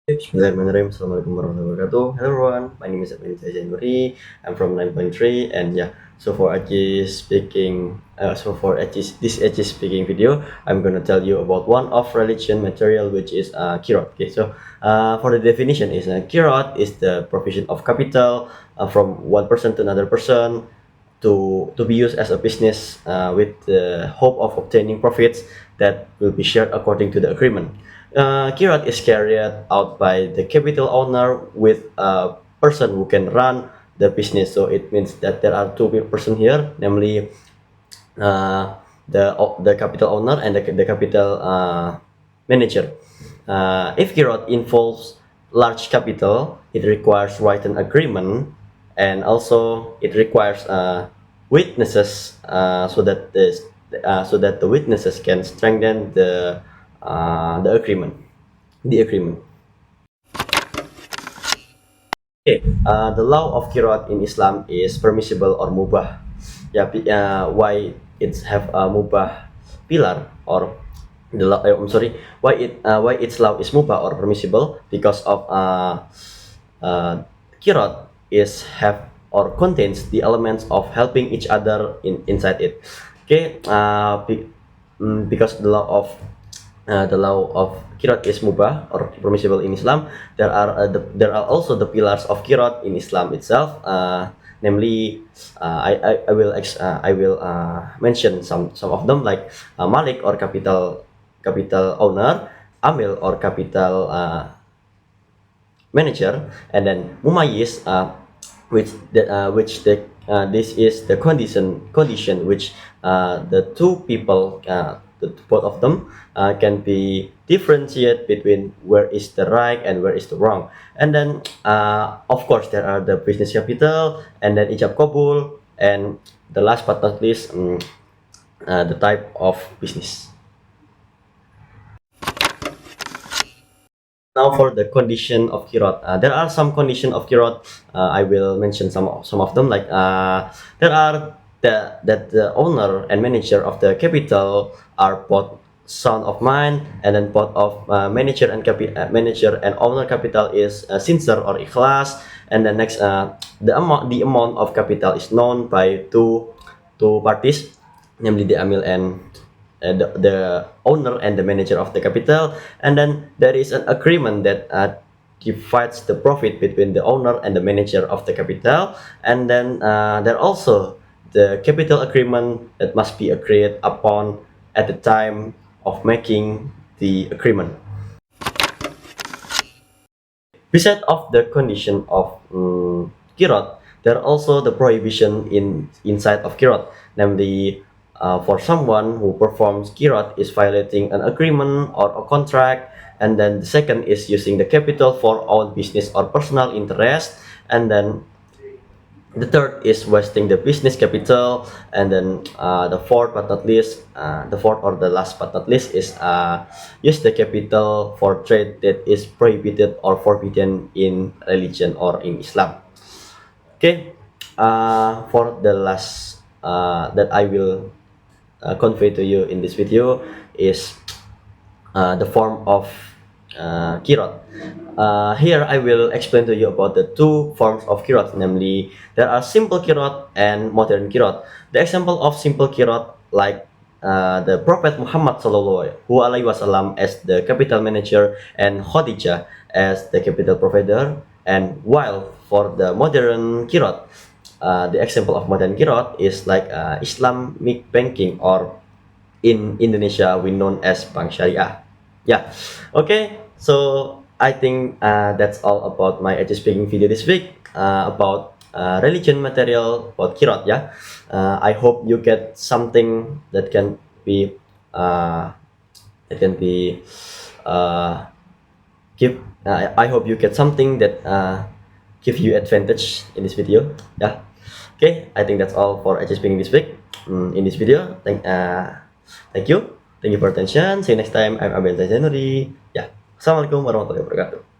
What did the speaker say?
Bismillahirrahmanirrahim. Assalamualaikum warahmatullahi wabarakatuh. Hello everyone, my name is Abdul January. I'm from 9.3 and yeah. For this Edgy speaking video, I'm gonna tell you about one of religion material which is kirot. Okay, so for the definition is kirot is the provision of capital from one person to another person to be used as a business with the hope of obtaining profits that will be shared according to the agreement. Kirat is carried out by the capital owner with a person who can run the business. So it means that there are two person here, namely uh, the capital owner and the capital manager. If Kirat involves large capital, it requires written agreement, and also it requires witnesses so that the witnesses can strengthen the agreement. The agreement. Okay. The law of kirat in Islam is permissible or mubah. Yeah. Why it have a mubah pillar or the law? I'm sorry. Why its law is mubah or permissible? Because of kirat is have or contains the elements of helping each other inside it. Okay. Because the law of kirat is mubah or permissible in Islam. There are also the pillars of kirat in Islam itself. Namely, I will mention some of them like Malik or capital owner, Amil or capital manager, and then Mumayyiz, this is the condition which the two people, both of them can be differentiate between where is the right and where is the wrong. And then of course there are the business capital and then ijab kabul, and the last but not least the type of business. Now for the condition of kirot, there are some condition of kirot. I will mention some of them. Like there are that the owner and manager of the capital are both sound of mind, and then both of manager and owner capital is sincere or ikhlas. And then next, the amount of capital is known by two parties, namely the amil and the owner and the manager of the capital. And then there is an agreement that divides the profit between the owner and the manager of the capital. And then there also the capital agreement that must be agreed upon at the time of making the agreement. Besides of the condition of kirot, there are also the prohibition inside of kirot, namely for someone who performs kirot is violating an agreement or a contract. And then the second is using the capital for own business or personal interest. And then the third is wasting the business capital. And then the fourth but not least, the fourth or the last but not least is use the capital for trade that is prohibited or forbidden in religion or in Islam. Okay. For the last that I will convey to you in this video is the form of kirot. Here I will explain to you about the two forms of kirot, namely there are simple kirot and modern kirot. The example of simple kirot, like the Prophet Muhammad Sallallahu Alaihi Wasallam as the capital manager and Khadijah as the capital provider. And while for the modern kirot, the example of modern kirot is like Islamic banking, or in Indonesia we known as Bank Syariah. Yeah. Okay. So I think that's all about my edge speaking video this week about religion material about kirot. Yeah. I hope you get something that can be uh, that can be give. I hope you get something that give you advantage in this video. Yeah. Okay. I think that's all for edge speaking this week. In this video. Thank you. Thank you for attention. See you next time. I'm Abel Zainuri. Yeah. Assalamualaikum warahmatullahi wabarakatuh.